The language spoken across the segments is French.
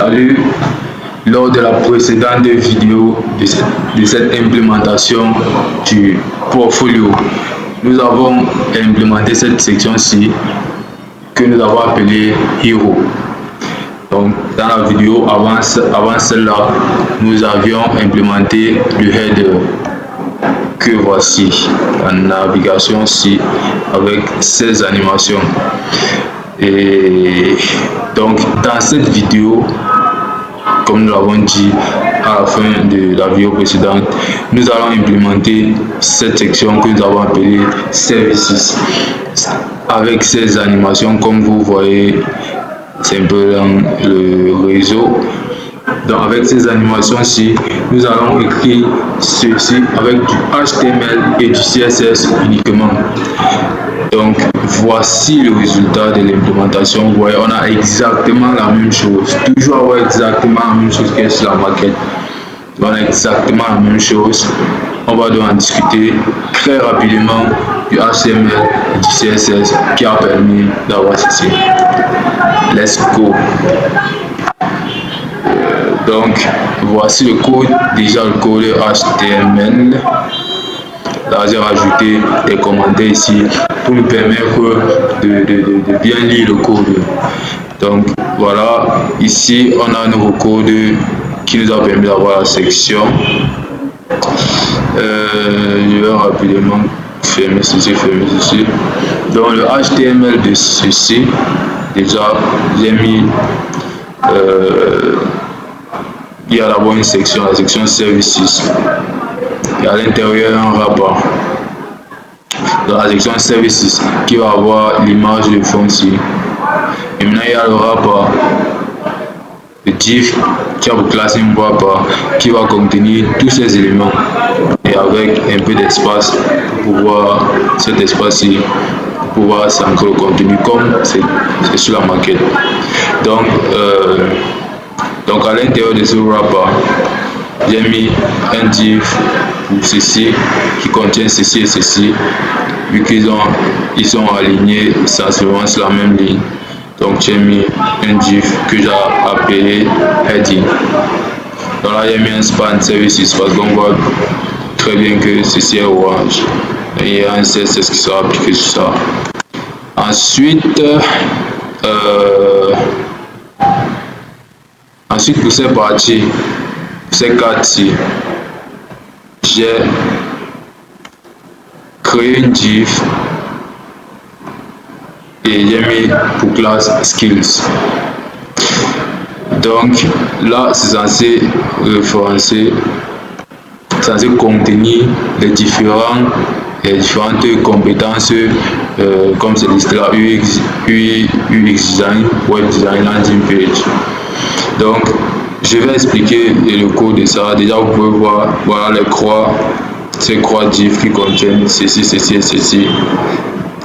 Salut, lors de la précédente vidéo de cette implémentation du portfolio, nous avons implémenté cette section-ci que nous avons appelée Hero. Donc, dans la vidéo avant celle-là, nous avions implémenté le header que voici, la navigation-ci avec 16 animations. Et donc, dans cette vidéo, comme nous l'avons dit à la fin de la vidéo précédente, nous allons implémenter cette section que nous avons appelée Services avec 16 animations. Comme vous voyez, c'est un peu dans le réseau. Donc avec ces animations-ci, nous allons écrire ceci avec du HTML et du CSS uniquement. Donc voici le résultat de l'implémentation. Vous voyez, on a exactement la même chose. Toujours avoir exactement la même chose que sur la maquette. On a exactement la même chose. On va donc en discuter très rapidement du HTML et du CSS qui a permis d'avoir ceci. Let's go. Donc voici le code, déjà le code HTML. Là j'ai rajouté des commentaires ici pour nous permettre de bien lire le code. Donc voilà, ici on a un nouveau code qui nous a permis d'avoir la section. Je vais rapidement fermer ceci. Donc le HTML de ceci, déjà j'ai mis il y a d'abord une section, la section Services. Et à l'intérieur un rapport. Dans la section Services qui va avoir l'image de fond ici. Et maintenant il y a le rapport, le div qui a pour classer un rapport qui va contenir tous ces éléments et avec un peu d'espace pour pouvoir cet espace-ci pour pouvoir s'ancrer le contenu comme c'est sur la maquette. Donc à l'intérieur de ce wrapper, j'ai mis un div pour ceci qui contient ceci et ceci, vu ils sont alignés sensiblement sur la même ligne. Donc j'ai mis un div que j'ai appelé heading. Donc là j'ai mis un span services parce qu'on voit très bien que ceci est orange. Et il y a un CSS qui sera appliqué sur ça. Ensuite pour ces parties, ces quatre-ci, j'ai créé une div et j'ai mis pour classe skills. Donc là c'est censé référencer, censé contenir les différentes compétences comme c'est listé là, UX design, web design, landing page. Donc je vais expliquer le code de ça. Déjà vous pouvez voir, voilà les croix, ces croix div qui contiennent ceci et ceci.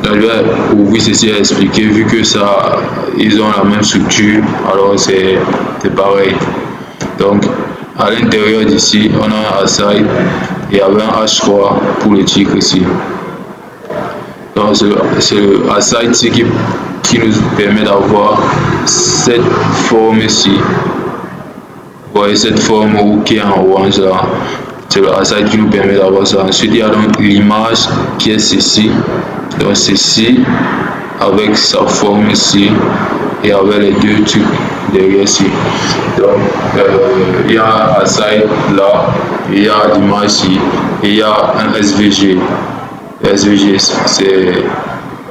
Donc, je vais ouvrir ceci et expliquer, vu que ça ils ont la même structure, alors c'est pareil. Donc à l'intérieur d'ici on a un aside et avec un H3 pour le titre ici. Donc c'est le aside qui nous permet d'avoir cette forme ici. Vous voyez cette forme qui est en orange là, c'est le aside qui nous permet d'avoir ça. Ensuite il y a donc l'image qui est ceci. Donc ceci avec sa forme ici et avec les deux trucs derrière ici. Donc il y a un aside là, il y a l'image ici et il y a un SVG. SVG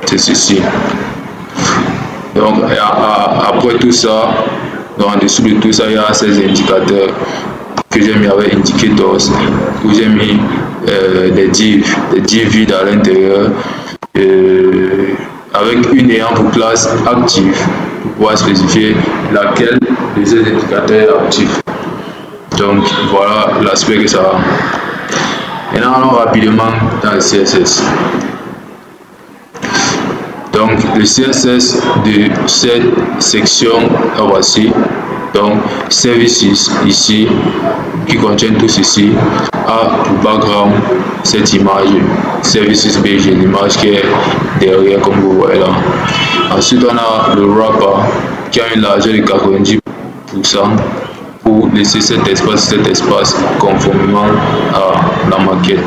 c'est ceci. Donc après tout ça, en dessous de tout ça, il y a ces indicateurs que j'ai mis avec indicators, où j'ai mis des divs vides à l'intérieur, avec une ayant pour classe active pour pouvoir spécifier laquelle de ces indicateurs est actif. Donc voilà l'aspect que ça a. Maintenant allons rapidement dans le CSS. Donc le CSS de cette section voici. Donc services ici qui contient tout ceci a pour background cette image services page, l'image qui est derrière comme vous voyez là. Ensuite on a le wrapper qui a une largeur de pour laisser cet espace conformément à la maquette.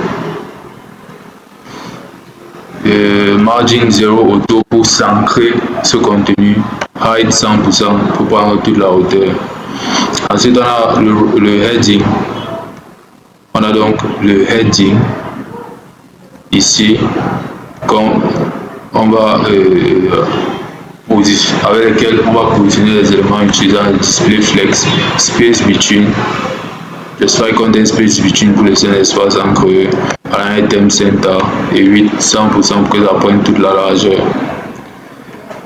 Margin 0 auto pour s'ancrer ce contenu, height 100% pour prendre toute la hauteur. Ensuite on a le heading. On a donc le heading ici, comme on va avec lequel on va positionner les éléments utilisant le display flex, space between, specify content space between pour laisser un espace entre un thème center et 8 100% pour que ça prenne toute la largeur.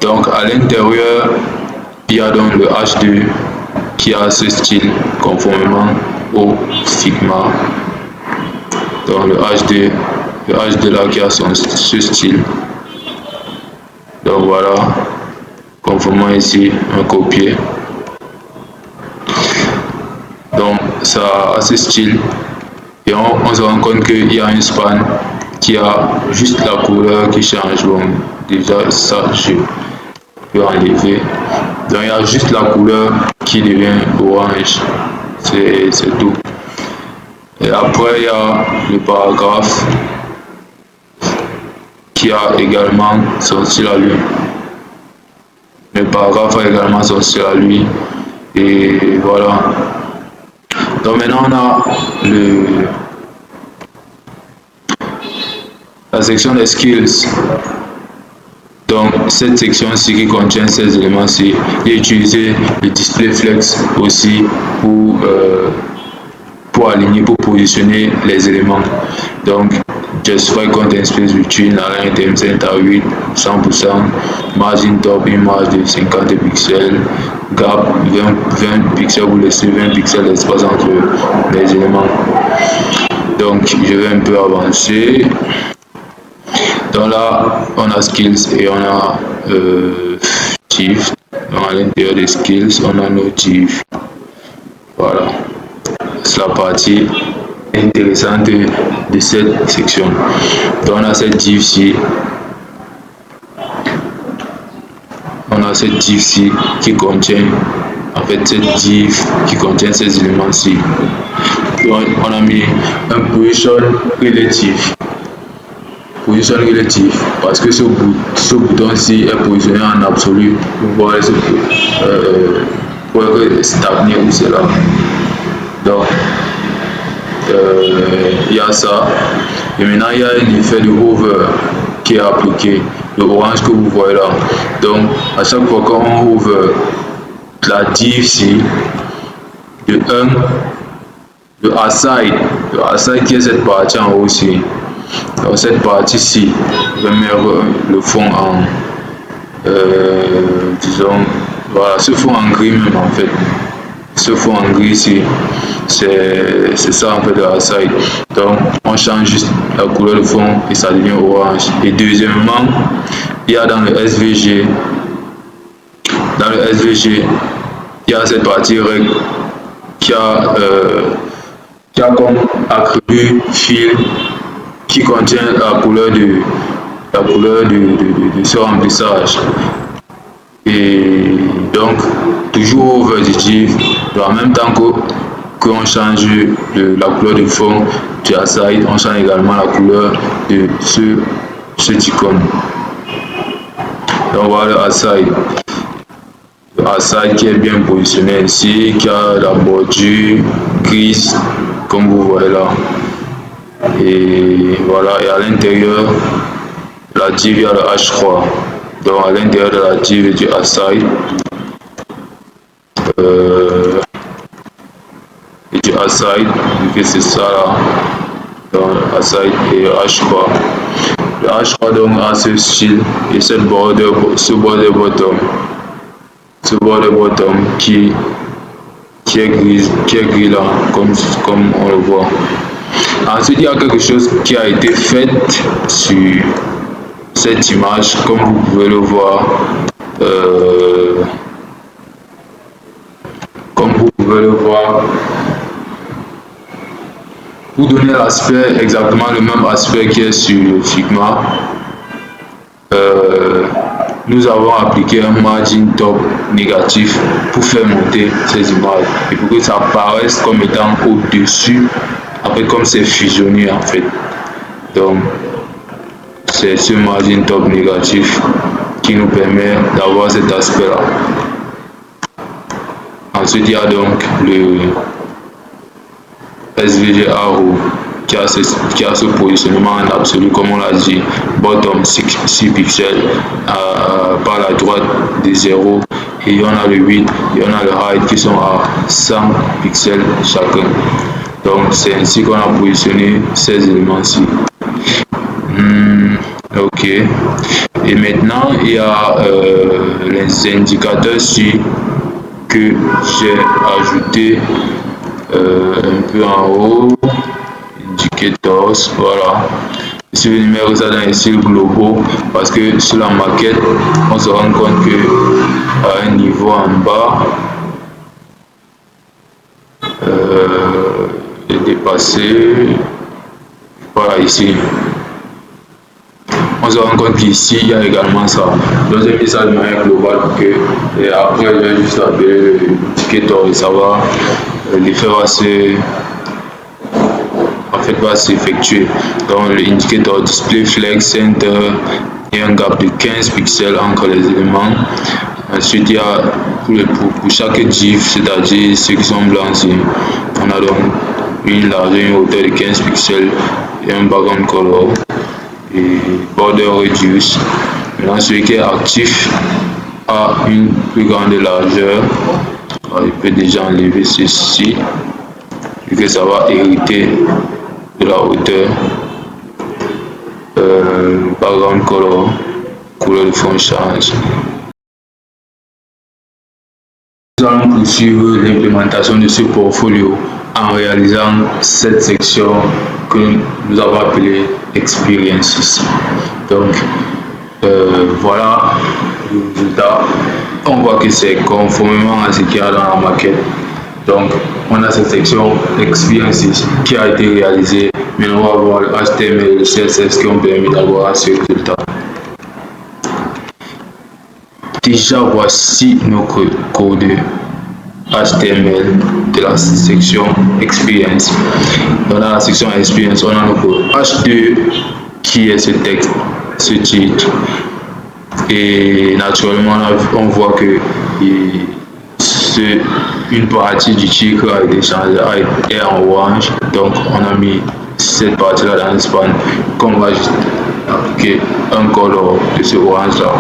Donc à l'intérieur il y a donc le H2 qui a ce style conformément au Figma. Donc le H2 là qui a ce style. Donc voilà, conformément ici un copier. Donc ça a ce style et on se rend compte qu'il y a une span qui a juste la couleur qui change. Bon, déjà ça je peux enlever. Donc il y a juste la couleur qui devient orange, c'est tout. Et après il y a le paragraphe qui a également son style à lui. Le paragraphe a également son style à lui. Et voilà. Donc maintenant on a la section des skills. Donc cette section-ci qui contient ces éléments-ci, j'ai utilisé le display flex aussi pour aligner, pour positionner les éléments. Donc justify content space between align theme center 8 100%, margin top image de 50 pixels, gap 20 pixels pour laisser 20 pixels d'espace entre les éléments. Donc je vais un peu avancer. Donc là on a skills et on a div. Donc à l'intérieur des skills on a nos div. Voilà, c'est la partie intéressante de cette section. Donc on a cette div-ci. On a cette div-ci qui contient, en fait, cette div qui contient ces éléments-ci. Donc on a mis un position relative. Position relative parce que ce bouton-ci est positionné en absolu pour voir pour stagner où c'est là. Donc il y a ça et maintenant il y a un effet de hover qui est appliqué, le orange que vous voyez là. Donc à chaque fois qu'on ouvre la div ici de 1, le aside qui est cette partie en haut aussi. Donc cette partie-ci va mettre le fond en disons, voilà, ce fond en gris même en fait. Ce fond en gris ici, c'est ça un peu de la side. Donc on change juste la couleur de fond et ça devient orange. Et deuxièmement, il y a dans le SVG, il y a cette partie règle qui a comme attribut fil qui contient la couleur de ce remplissage. Et donc toujours over the div, en même temps qu'on change la couleur de fond du aside, on change également la couleur de cette icône. Donc voilà le aside. Le aside qui est bien positionné ici, qui a la bordure grise comme vous voyez là. Et voilà, et à l'intérieur la div, il y a le H3. Donc à l'intérieur de la div et du aside, c'est ça là, donc aside et H3. Le H3 donc a ce style et ce border bottom qui est gris là, comme on le voit. Ensuite il y a quelque chose qui a été fait sur cette image, comme vous pouvez le voir. Pour donner l'aspect, exactement le même aspect qui est sur Figma, nous avons appliqué un margin top négatif pour faire monter ces images et pour que ça apparaisse comme étant au-dessus, après comme c'est fusionné en fait. Donc c'est ce margin top négatif qui nous permet d'avoir cet aspect là. Ensuite il y a donc le SVG Arrow qui a ce positionnement en absolu, comme on l'a dit, bottom 6 pixels par la droite des 0, et on a le 8 et on a le height qui sont à 100 pixels chacun. Donc c'est ainsi qu'on a positionné ces éléments-ci. Ok. Et maintenant il y a les indicateurs ci que j'ai ajouté un peu en haut. Indicators, voilà. Je vais numérer ça dans les styles globaux parce que sur la maquette on se rend compte que à un niveau en bas est dépassé. Voilà, ici on se rend compte qu'ici il y a également ça. Donc j'ai mis ça de manière globale pour que, et après je vais juste appeler l'indicateur et ça va, l'effet va se va s'effectuer. Donc l'indicateur display flex center et un gap de 15 pixels entre les éléments. Ensuite il y a pour chaque div, c'est-à-dire ceux qui sont blancs, on a donc une largeur, une hauteur de 15 pixels et un background color et border reduce. Maintenant celui qui est actif a une plus grande largeur. Il peut déjà enlever ceci vu que ça va hériter de la hauteur. Background color, couleur de fond change. Nous allons poursuivre l'implémentation de ce portfolio en réalisant cette section que nous avons appelée Experiences. Donc voilà le résultat. On voit que c'est conformément à ce qu'il y a dans la maquette. Donc on a cette section Experiences qui a été réalisée. Maintenant on va voir le HTML et le CSS qui ont permis d'avoir ce résultat. Déjà voici nos codes HTML de la section Experience. Dans la section Experience, on a nos codes H2 qui est ce texte, ce titre. Et naturellement, on voit que une partie du titre a été changée, est en orange. Donc on a mis cette partie là dans le span qu'on va juste appliquer un color de ce orange là.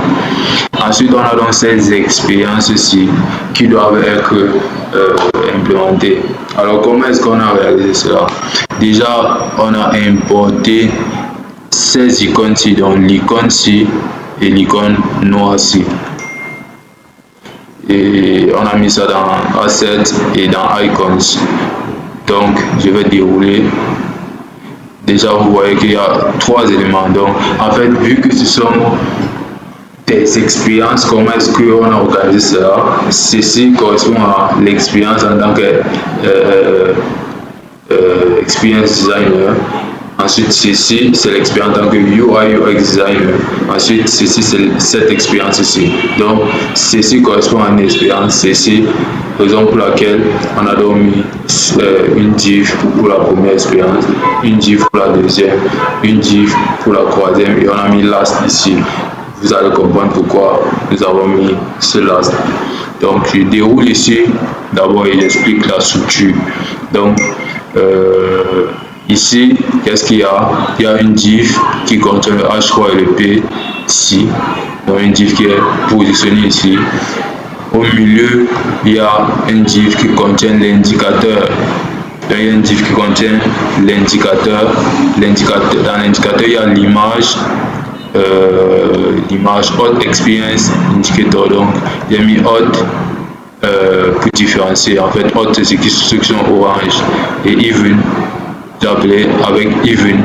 Ensuite on a donc ces expériences ici qui doivent être implémentées. Alors comment est-ce qu'on a réalisé cela? Déjà on a importé ces icônes-ci, donc l'icône-ci et l'icône noire-ci. Et on a mis ça dans Assets et dans Icons. Donc je vais dérouler. Déjà vous voyez qu'il y a 3 éléments. Donc en fait, vu que ce sont des expériences, comment est-ce qu'on a organisé cela? Ceci correspond à l'expérience en tant que experience designer. Ensuite, ceci, c'est l'expérience en tant que UI UX designer. Ensuite, ceci, c'est cette expérience ici. Donc, ceci correspond à une expérience. Ceci, raison pour laquelle on a donc mis une div pour la première expérience, une div pour la deuxième, une div pour la troisième et on a mis last ici. Vous allez comprendre pourquoi nous avons mis ce last. Donc, je déroule ici. D'abord, il explique la structure. Donc, ici, qu'est-ce qu'il y a? Il y a une div qui contient le H3 et le P ici. Donc une div qui est positionnée ici. Au milieu, il y a une div qui contient l'indicateur. Il y a une div qui contient l'indicateur. Dans l'indicateur, il y a l'image. L'image Hot Experience Indicator. Donc, il y a mis Hot pour différencier. En fait, Hot, c'est ceux qui sont orange et Even. J'appelais avec even.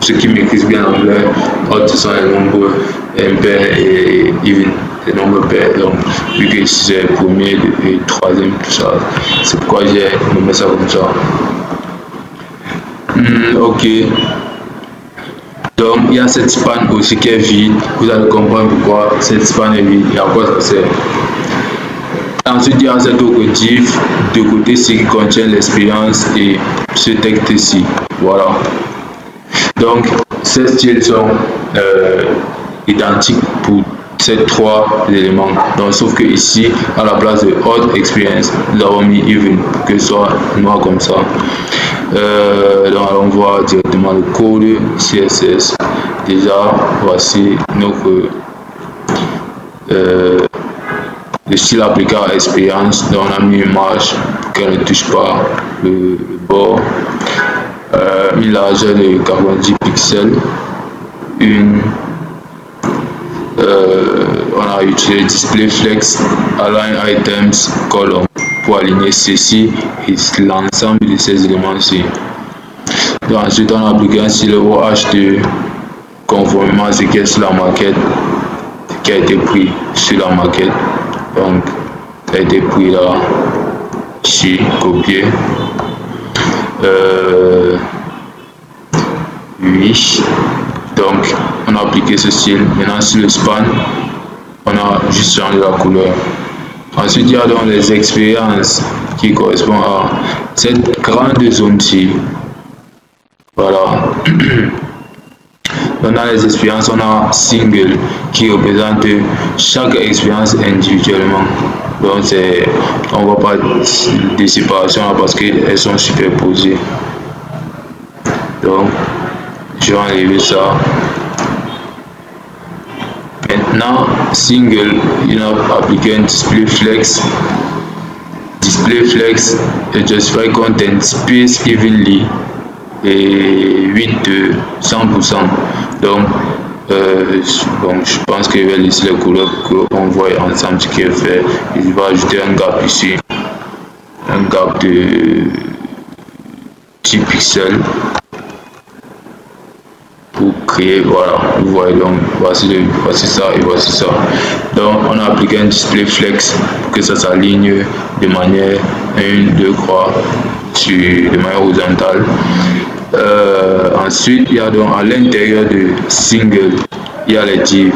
Ceux qui maîtrisent bien l'anglais, hot ce sont les nombres impairs et even, les nombres pairs. Donc, vu que c'est le premier et troisième, tout ça, c'est pourquoi j'ai nommé ça comme ça. Ok. Donc, il y a cette span aussi qui est vide. Vous allez comprendre pourquoi cette span est vide et à quoi ça sert. Ensuite, il y a cette autre div de côté-ci qui contient l'expérience et ce texte-ci. Voilà. Donc, ces styles sont identiques pour ces trois éléments. Donc, sauf que ici, à la place de Hot Experience, nous avons mis Even pour que ce soit noir comme ça. Donc, on voit directement le code CSS. Déjà, voici notre le style appliqué à expérience. Donc, on a mis une marge pour qu'elle ne touche pas le bord. Une largeur de 90 pixels. On a utilisé display flex, align items, column pour aligner ceci et l'ensemble de ces éléments-ci. Ensuite, on a appliqué un style OH2 conformément à ce qui est sur la maquette, qui a été pris sur la maquette. Donc, ça a été pris là, ici, copié. Oui. Donc, on a appliqué ce style. Maintenant, sur le span, on a juste changé la couleur. Ensuite, il y a donc les expériences qui correspondent à cette grande zone-ci. Voilà. Dans les expériences, on a single qui représente chaque expérience individuellement. Donc, on ne voit pas de séparation parce qu'elles sont superposées. Donc, je vais enlever ça. Maintenant, single, il a appliqué un display flex. Display flex et justify content space evenly et 8 de 100%. Donc, je pense que je vais laisser les couleurs pour qu'on voit ensemble ce qui est fait. Il va ajouter un gap ici, un gap de 10 pixels pour créer, voilà, vous voyez, donc voici ça et voici ça. Donc on a appliqué un display flex pour que ça s'aligne de manière 1, 2 croix de manière horizontale. Ensuite, il y a donc à l'intérieur de single, il y a les divs.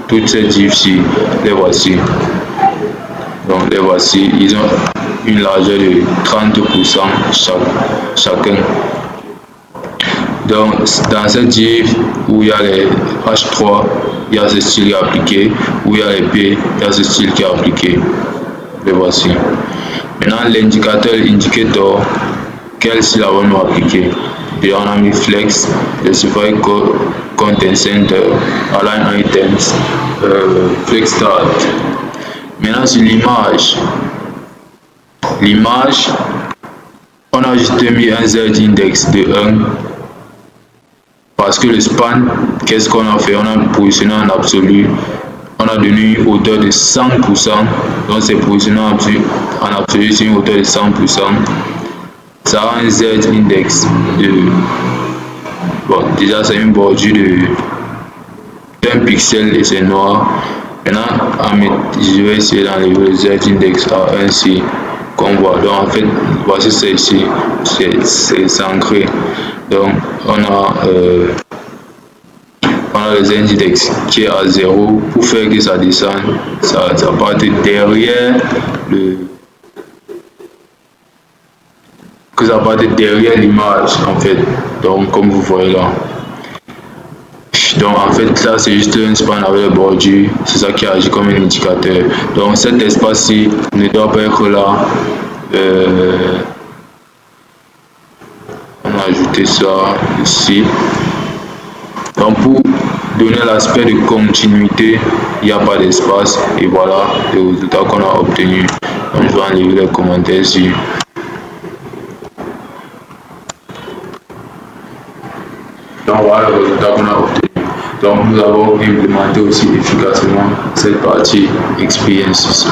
Toutes ces divs-ci, les voici. Donc les voici, ils ont une largeur de 30% chacun. Donc dans cette div où il y a les H3, il y a ce style qui est appliqué. Où il y a les P, il y a ce style qui est appliqué. Les voici. Maintenant l'indicateur, indicator, quel style avons-nous appliqué? Et on a mis flex, specify content center, align items, flex start. Maintenant sur l'image, on a juste mis un Z index de 1 parce que le span, qu'est-ce qu'on a fait? On a positionné en absolu, on a donné une hauteur de 100%, donc c'est positionné en absolu sur une hauteur de 100%. Ça a un Z index de, bon, déjà c'est une bordure de 1 pixel et c'est noir. Maintenant, je vais essayer d'enlever le Z index à 1 ici, qu'on voit. Donc en fait, voici ça ici, c'est ancré. Donc on a le Z index qui est à 0 pour faire que ça descende, ça parte derrière l'image en fait, donc comme vous voyez là. Donc en fait ça c'est juste un span avec le bordure, c'est ça qui agit comme un indicateur. Donc cet espace-ci ne doit pas être là. On a ajouté ça ici. Donc pour donner l'aspect de continuité, il n'y a pas d'espace et voilà le résultat qu'on a obtenu. Donc je vais enlever les commentaires ici. Donc voilà le résultat qu'on a obtenu. Donc nous avons implémenté aussi efficacement cette partie expérience ici.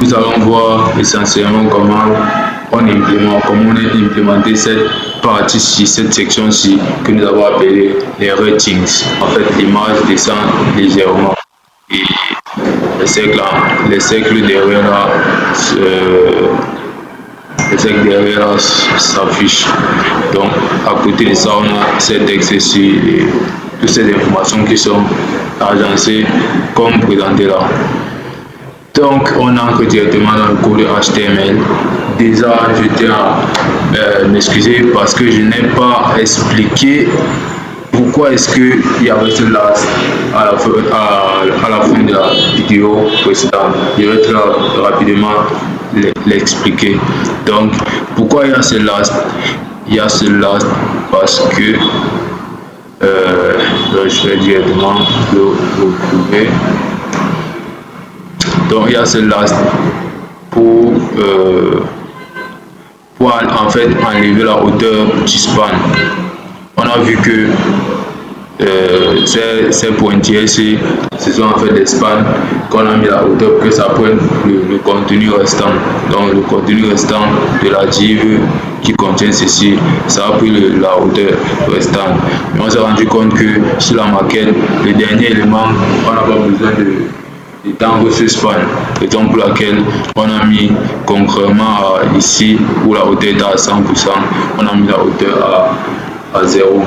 Nous allons voir essentiellement comment on a implémenté cette partie-ci, cette section-ci que nous avons appelée les ratings. En fait, l'image descend légèrement et les cercles derrière là et c'est que derrière là s'affiche. Donc à côté de ça, on a ces textes ici et toutes ces informations qui sont agencées comme présenté là. Donc on entre directement dans le code HTML. Déjà je tiens à m'excuser parce que je n'ai pas expliqué pourquoi est-ce qu'il y avait ce last à la fin de la vidéo précédente. Je vais très rapidement l'expliquer. Donc pourquoi il y a ce last? Il y a ce last parce que je vais directement le retrouver. Donc il y a ce last pour en fait enlever la hauteur du span. On a vu que ces pointillés ici, ce sont en fait des spans qu'on a mis la hauteur pour que ça prenne le contenu restant. Donc le contenu restant de la div qui contient ceci, ça a pris la hauteur restante. Mais on s'est rendu compte que sur la maquette, le dernier élément, on n'a pas besoin d'étendre ce span, raison pour laquelle on a mis concrètement ici où la hauteur est à 100%, on a mis la hauteur à 0.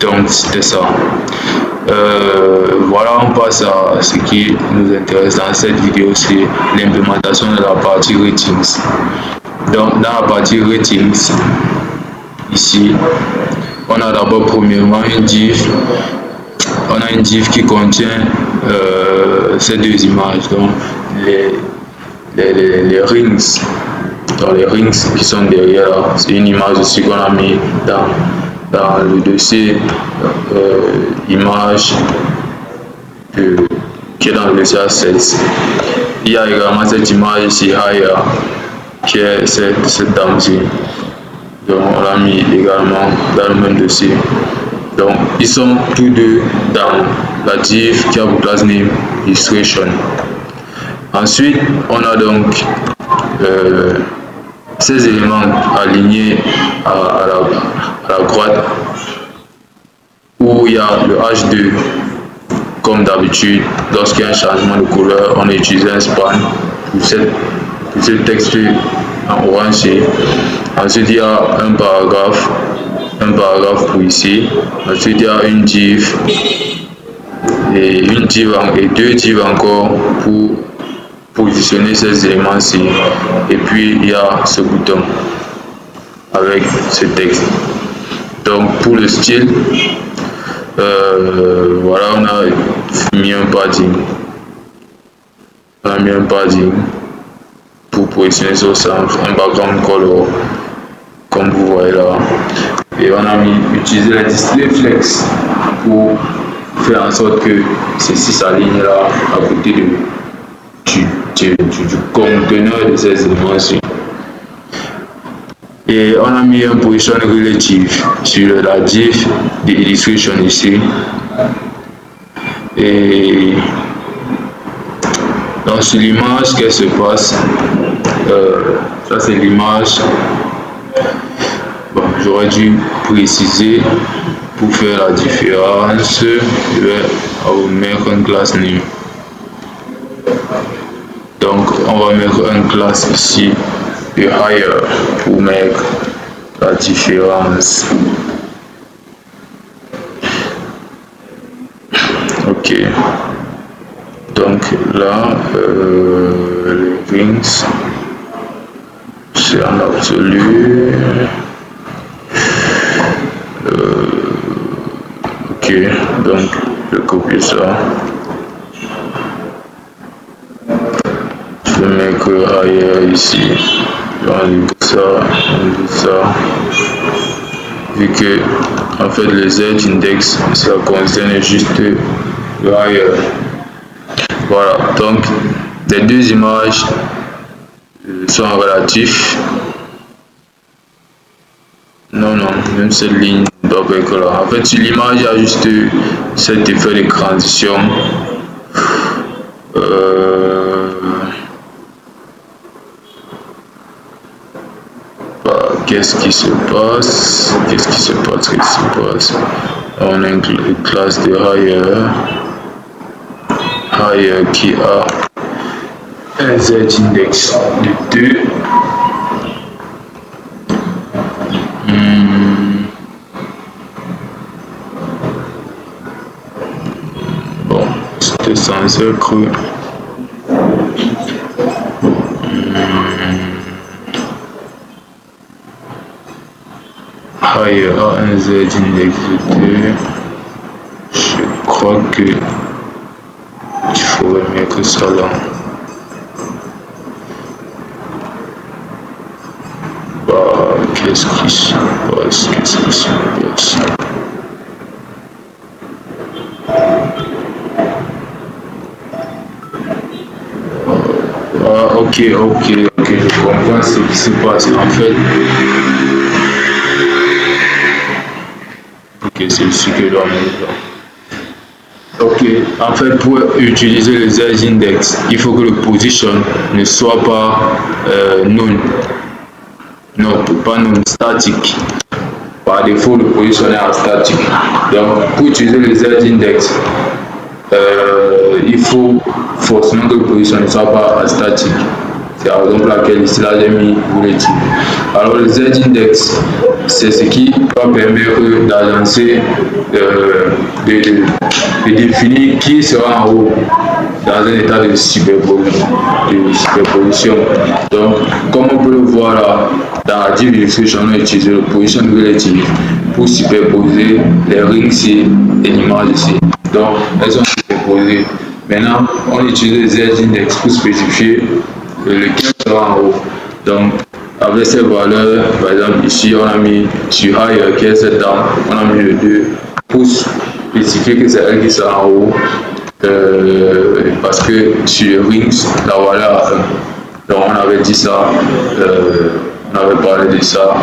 Donc c'était ça. Voilà, on passe à ce qui nous intéresse dans cette vidéo, c'est l'implémentation de la partie ratings. Donc dans la partie ratings, ici, on a d'abord premièrement une div. On a une div qui contient ces deux images, donc les rings. Dans les rings qui sont derrière, c'est une image aussi qu'on a mis dans le dossier image qui est dans le dossier assets. Il y a également cette image ici, higher, qui est cette dame-ci. Donc on l'a mis également dans le même dossier. Donc ils sont tous deux dans la div qui a pour class name illustration. Ensuite on a donc ces éléments alignés à la droite où il y a le H2. Comme d'habitude, lorsqu'il y a un changement de couleur, on utilise un span pour ce texte en orange. Ensuite il y a un paragraphe pour ici. Ensuite il y a une div et deux divs encore pour positionner ces éléments-ci. Et puis il y a ce bouton avec ce texte. Donc pour le style, voilà, on a mis un padding. Pour positionner sur ça, un background color comme vous voyez là. Et on a utilisé le display flex pour faire en sorte que ceci s'aligne là à côté du conteneur de ces éléments-ci. Et on a mis un position relative sur la div de illustration ici. Et donc sur l'image, qu'est-ce qui se passe? Ça c'est l'image. Bon, j'aurais dû préciser pour faire la différence. Je vais mettre un class name. Donc on va mettre un class ici de higher pour mettre la différence. Ok, donc là les rings c'est en absolu. Ok, donc je copie ça. Je vais mettre higher ici. J'enlève ça, vu que en fait les Z index ça concerne juste le higher. Voilà, donc les deux images sont relatifs. Non, même cette ligne ne doit pas être là. En fait sur l'image il y a juste cet effet de transition. Qu'est-ce qui se passe? On a une classe de higher qui a un z index de 2. Bon, c'était censé être higher à un z index de 2. Je crois que il faudrait mieux que ça là. Bah, qu'est-ce qui se passe? Qu'est-ce qui se passe? Ah, ok, je comprends ce qui se passe. En fait, ok, c'est ici que je dois mettre. Ok, en fait, pour utiliser le z-index, il faut que le position ne soit pas non. Non, pas non statique. Par défaut, le position est en statique. Donc, pour utiliser le z-index, il faut forcément que le position ne soit pas statique. C'est par exemple laquelle ici là j'ai mis relative. Alors le z-index, c'est ce qui va permettre d'agencer, de définir qui sera en haut dans un état de superposition. Donc, comme on peut le voir là, dans la div illustration, on a utilisé le position relative pour superposer les rings ici et l'image ici. Donc, elles sont superposées. Maintenant, on utilise le z-index pour spécifier lequel sera en haut. Donc, avec ces valeurs, par exemple, ici, on a mis sur higher, qui est cette dame, on a mis le 2 pour spécifier que c'est elle qui sera en haut. Parce que sur rings, la valeur 1. Donc, on avait dit ça, on avait parlé de ça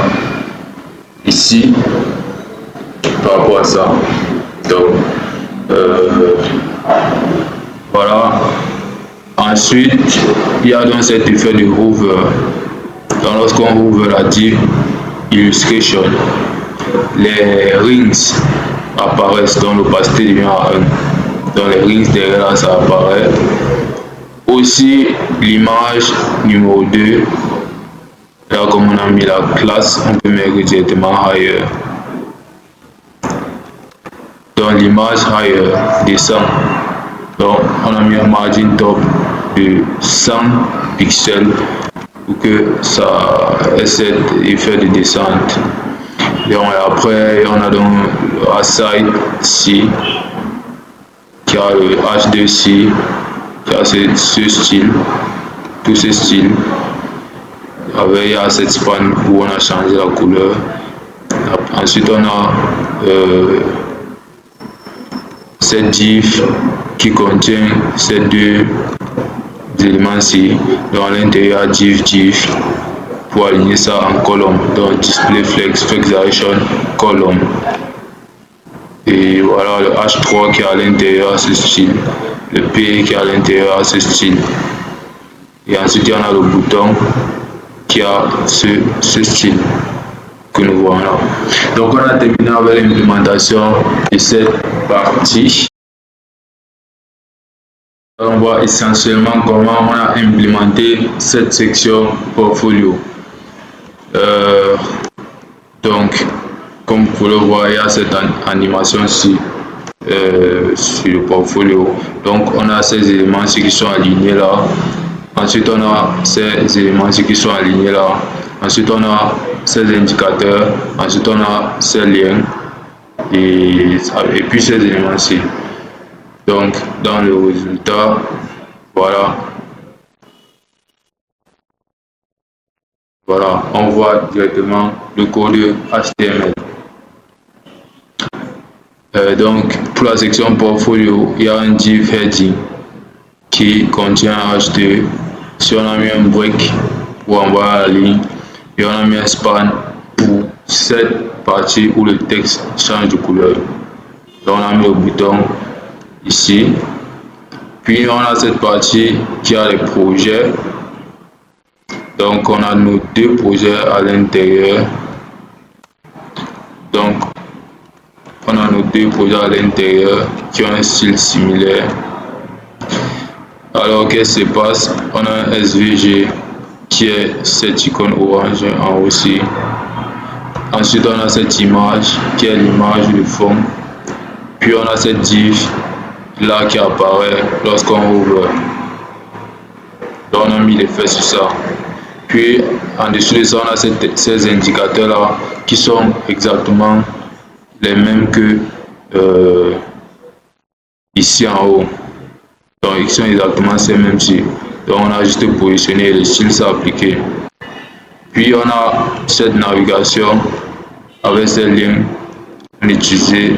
ici, par rapport à ça. Donc, voilà. Ensuite, il y a donc cet effet de hover. Donc, lorsqu'on ouvre la div illustration, les rings apparaissent, donc l'opacité devient à 1. Donc, les rings derrière là, ça apparaît. Aussi, l'image numéro 2, là, comme on a mis la classe, on peut mettre directement higher. Donc, l'image higher descend. Donc, on a mis un margin top de 100 pixels pour que ça ait cet effet de descente. Et après, on a donc le aside ici, qui a le H2C, qui a ce style, tous ces styles. Avec, il y a cette span où on a changé la couleur. Ensuite, on a cette div qui contient ces deux éléments-ci. Dans l'intérieur, div pour aligner ça en colonne. Donc, display flex direction column. Et voilà le H3 qui est à l'intérieur, ce style. Le P qui est à l'intérieur, ce style. Et ensuite, il y en a le bouton qui a ce style que nous voyons là. Donc, on a terminé avec l'implémentation de cette partie. On voit essentiellement comment on a implémenté cette section portfolio. Donc, comme vous pouvez le voir, il y a cette animation ici sur le portfolio. Donc, on a ces éléments-ci qui sont alignés là. Ensuite, on a ces éléments-ci qui sont alignés là. Ensuite, on a ces indicateurs. Ensuite, on a ces liens. Et puis ces éléments-ci. Donc, dans le résultat, voilà. Voilà, on voit directement le code HTML. Donc, pour la section portfolio, il y a un div heading qui contient H2. Si on a mis un break pour envoyer la ligne, et on a mis un span pour cette partie où le texte change de couleur. Donc, on a mis le bouton ici. Puis, on a cette partie qui a les projets. Donc, on a nos deux projets à l'intérieur. Donc, on a nos deux projets à l'intérieur qui ont un style similaire. Alors qu'est-ce qui se passe? On a un SVG qui est cette icône orange en haut aussi. Ensuite, on a cette image qui est l'image de fond. Puis on a cette div là qui apparaît lorsqu'on ouvre. Donc on a mis l'effet sur ça. Puis en dessous de ça, on a ces indicateurs là qui sont exactement les mêmes que ici en haut. Donc ils sont exactement ces mêmes-ci. Donc on a juste positionné les styles à appliquer. Puis on a cette navigation avec ces liens. On utilise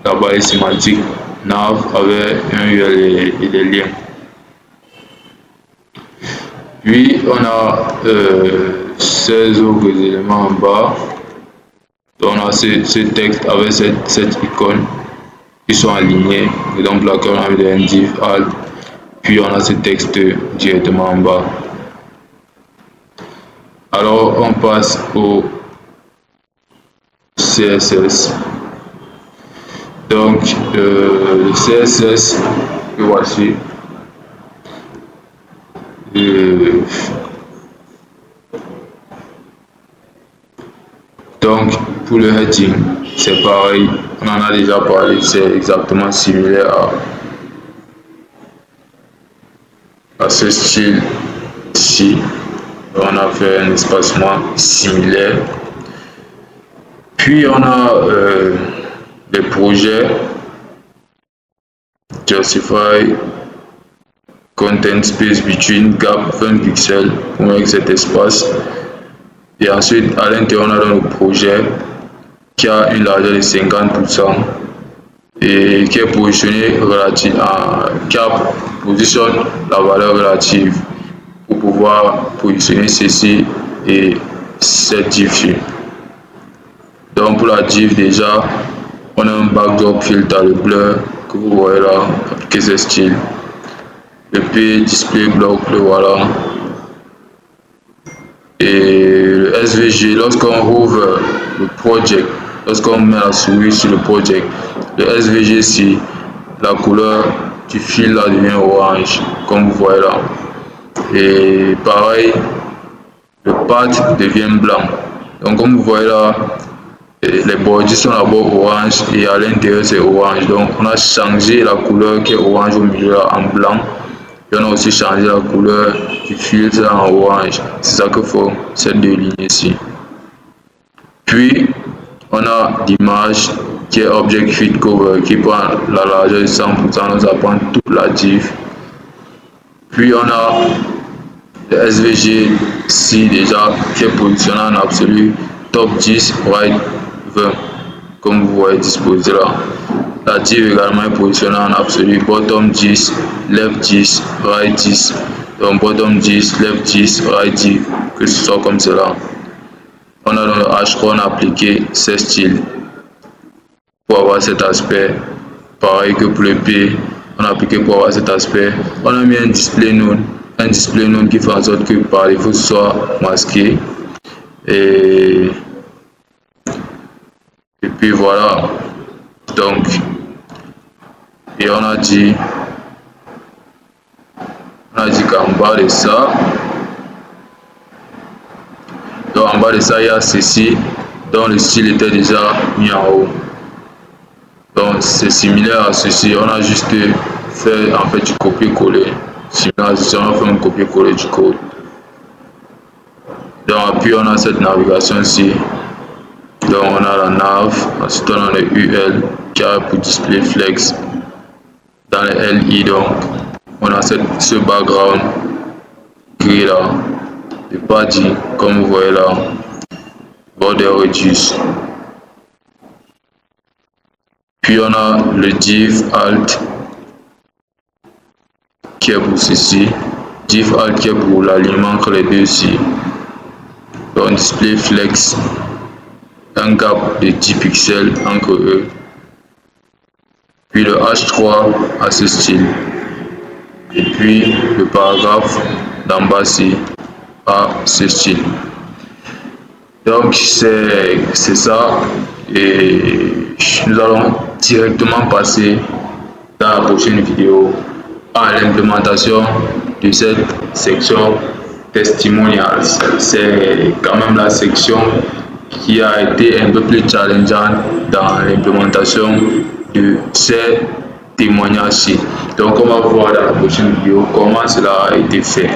la barre sémantique nav avec un URL et des liens. Puis on a ces autres éléments en bas. Donc on a ce texte avec cette icône qui sont alignés. Et donc là on a mis un div alt. Puis on a ce texte directement en bas. Alors on passe au CSS. Donc le CSS que voici. Donc pour le heading, c'est pareil, on en a déjà parlé, c'est exactement similaire à ce style ici. On a fait un espacement similaire. Puis on a les projets Justify Content Space Between Gap 20 pixels pour mettre cet espace. Et ensuite, à l'intérieur, on a dans le projet qui a une largeur de 50% et qui est positionné qui positionne la valeur relative pour pouvoir positionner ceci et cette div. Donc pour la div déjà, on a un backdrop filtre le blur que vous voyez là, appliquer ce style. Le P display block, le voilà. Et le SVG, lorsqu'on ouvre le project, lorsqu'on met la souris sur le project, le SVG ici, la couleur du fil là devient orange, comme vous voyez là. Et pareil, le path devient blanc. Donc comme vous voyez là, les bordures sont d'abord orange et à l'intérieur c'est orange. Donc on a changé la couleur qui est orange au milieu là, en blanc. Et on a aussi changé la couleur du filtre en orange. C'est ça que font ces deux lignes ici. Puis on a l'image qui est Object Fit Cover qui prend la largeur de 100%, donc ça prend toute la div. Puis on a le SVG ici déjà qui est positionné en absolu top 10 right 20 comme vous voyez disposé là. La div également est positionnée en absolu bottom 10 left 10 right 10, donc bottom 10 left 10 right 10, que ce soit comme cela. On a dans le H1 appliqué ces styles pour avoir cet aspect. Pareil que pour le P, on a appliqué pour avoir cet aspect. On a mis un display none qui fait en sorte que par défaut ce soit masqué. Et puis voilà. Donc, et on a dit qu'en bas de ça, donc en bas de ça il y a ceci, dont le style était déjà mis en haut. Donc c'est similaire à ceci, on a juste fait en fait du copier-coller. Similaire à ceci, on a fait un copier-coller du code. Donc puis on a cette navigation ici. Donc on a la nav, ensuite on a le UL qui a pour display flex. Dans le LI, donc on a ce background gris là, le body comme vous voyez là, border reduce. Puis on a le div alt qui est pour ceci, div alt qui est pour l'alignement entre les deux ici. Donc display flex, un gap de 10 pixels entre eux. Puis le H3 à ce style. Et puis le paragraphe d'en bas ici à ce style. Donc c'est ça. Et nous allons directement passer dans la prochaine vidéo à l'implémentation de cette section testimonials. C'est quand même la section qui a été un peu plus challengeante dans l'implémentation de ces témoignages-ci. Donc on va voir dans la prochaine vidéo comment cela a été fait.